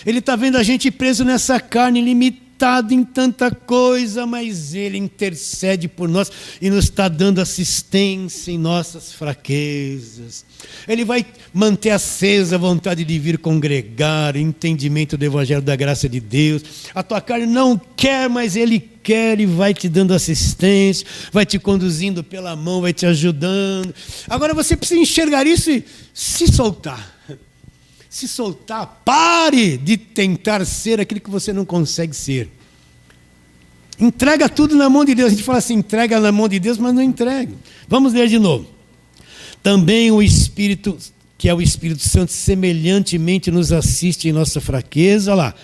Ele está vendo a gente preso nessa carne, limitado em tanta coisa, mas Ele intercede por nós e nos está dando assistência em nossas fraquezas. Ele vai manter acesa a vontade de vir congregar, entendimento do Evangelho da graça de Deus. A tua carne não quer, mas Ele quer e vai te dando assistência, vai te conduzindo pela mão, vai te ajudando. Agora você precisa enxergar isso e se soltar. Se soltar, pare de tentar ser aquilo que você não consegue ser. Entrega tudo na mão de Deus. A gente fala assim, entrega na mão de Deus, mas não entrega. Vamos ler de novo. Também o Espírito, que é o Espírito Santo, semelhantemente nos assiste em nossa fraqueza, olha lá.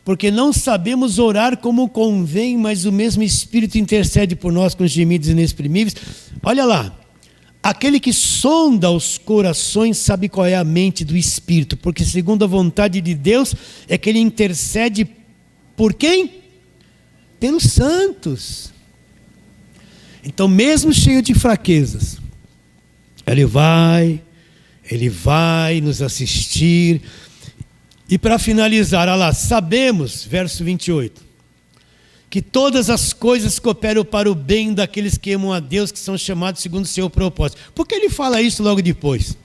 Porque não sabemos orar como convém, mas o mesmo Espírito intercede por nós com gemidos inexprimíveis. Olha lá. Aquele que sonda os corações sabe qual é a mente do Espírito, porque segundo a vontade de Deus é que Ele intercede por quem? Pelos santos. Então, mesmo cheio de fraquezas, Ele vai nos assistir. E para finalizar, olha lá, sabemos, verso 28, que todas as coisas cooperam para o bem daqueles que amam a Deus, que são chamados segundo o seu propósito. Por que ele fala isso logo depois?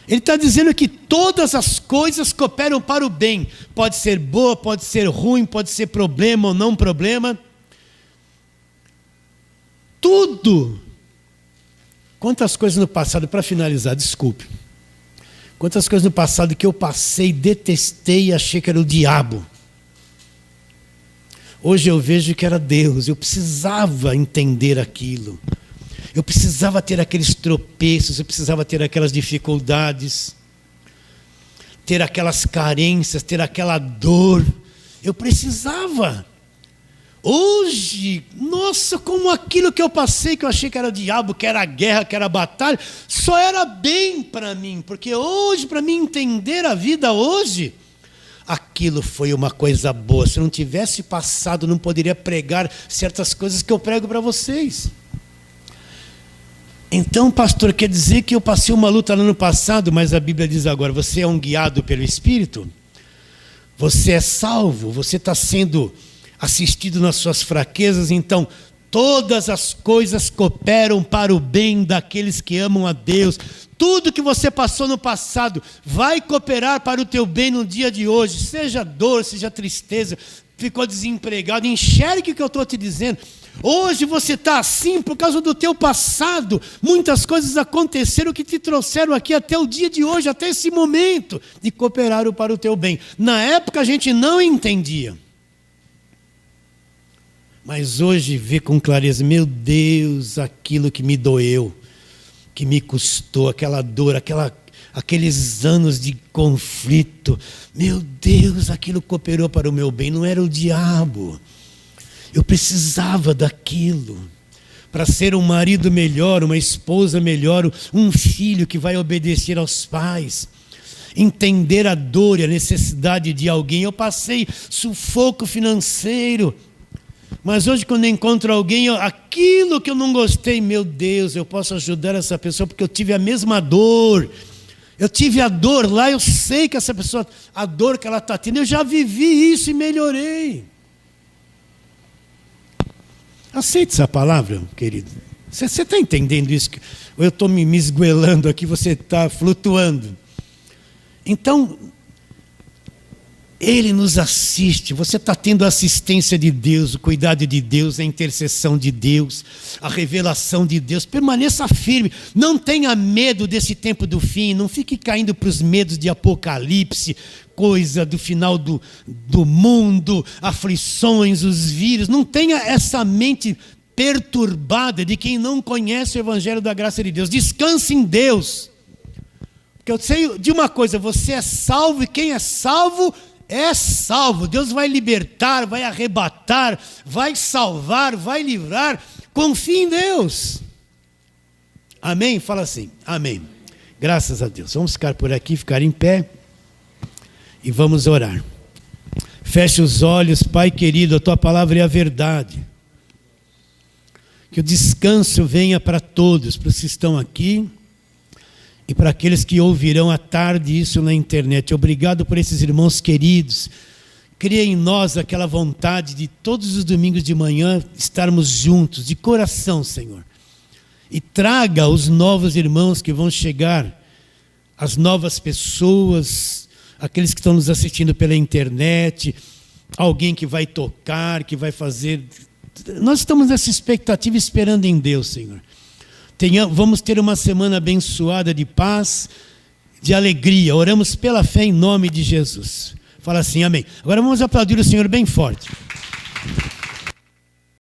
Ele está dizendo que todas as coisas cooperam para o bem. Pode ser boa, pode ser ruim, pode ser problema ou não problema. Tudo. Quantas coisas no passado, para finalizar, desculpe. Quantas coisas no passado que eu passei, detestei e achei que era o diabo. Hoje eu vejo que era Deus, eu precisava entender aquilo. Eu precisava ter aqueles tropeços, eu precisava ter aquelas dificuldades, ter aquelas carências, ter aquela dor. Eu precisava. Hoje, nossa, como aquilo que eu passei, que eu achei que era o diabo, que era a guerra, que era a batalha, só era bem para mim. Porque hoje, para mim entender a vida hoje, aquilo foi uma coisa boa. Se eu não tivesse passado, não poderia pregar certas coisas que eu prego para vocês. Então, pastor, quer dizer que eu passei uma luta no ano passado, mas a Bíblia diz agora, você é um guiado pelo Espírito? Você é salvo? Você está sendo assistido nas suas fraquezas? Então, todas as coisas cooperam para o bem daqueles que amam a Deus. Tudo que você passou no passado vai cooperar para o teu bem no dia de hoje. Seja dor, seja tristeza, ficou desempregado. Enxergue o que eu estou te dizendo. Hoje você está assim por causa do teu passado. Muitas coisas aconteceram que te trouxeram aqui até o dia de hoje, até esse momento, e cooperaram para o teu bem. Na época a gente não entendia. Mas hoje vê com clareza, meu Deus, aquilo que me doeu, que me custou, aquela dor, aqueles anos de conflito. Meu Deus, aquilo cooperou para o meu bem, não era o diabo. Eu precisava daquilo para ser um marido melhor, uma esposa melhor, um filho que vai obedecer aos pais. Entender a dor e a necessidade de alguém. Eu passei sufoco financeiro. Mas hoje, quando eu encontro alguém, aquilo que eu não gostei, meu Deus, eu posso ajudar essa pessoa porque eu tive a mesma dor. Eu tive a dor lá, eu sei que essa pessoa, a dor que ela está tendo, eu já vivi isso e melhorei. Aceite essa palavra, querido. Você está entendendo isso? Ou eu estou me esguelando aqui, você está flutuando. Então, Ele nos assiste, você está tendo a assistência de Deus, o cuidado de Deus, a intercessão de Deus, a revelação de Deus. Permaneça firme, não tenha medo desse tempo do fim, não fique caindo para os medos de Apocalipse, coisa do final do mundo, aflições, os vírus. Não tenha essa mente perturbada de quem não conhece o Evangelho da graça de Deus. Descanse em Deus. Porque eu sei de uma coisa, você é salvo e quem é salvo é salvo. Deus vai libertar, vai arrebatar, vai salvar, vai livrar. Confie em Deus. Amém? Fala assim, amém. Graças a Deus. Vamos ficar por aqui, ficar em pé e vamos orar. Feche os olhos, Pai querido, a Tua palavra é a verdade. Que o descanso venha para todos, para os que estão aqui e para aqueles que ouvirão à tarde isso na internet. Obrigado por esses irmãos queridos. Cria em nós aquela vontade de todos os domingos de manhã estarmos juntos, de coração, Senhor. E traga os novos irmãos que vão chegar, as novas pessoas, aqueles que estão nos assistindo pela internet, alguém que vai tocar, que vai fazer. Nós estamos nessa expectativa, esperando em Deus, Senhor. Vamos ter uma semana abençoada de paz, de alegria. Oramos pela fé em nome de Jesus. Fala assim, amém. Agora vamos aplaudir o Senhor bem forte.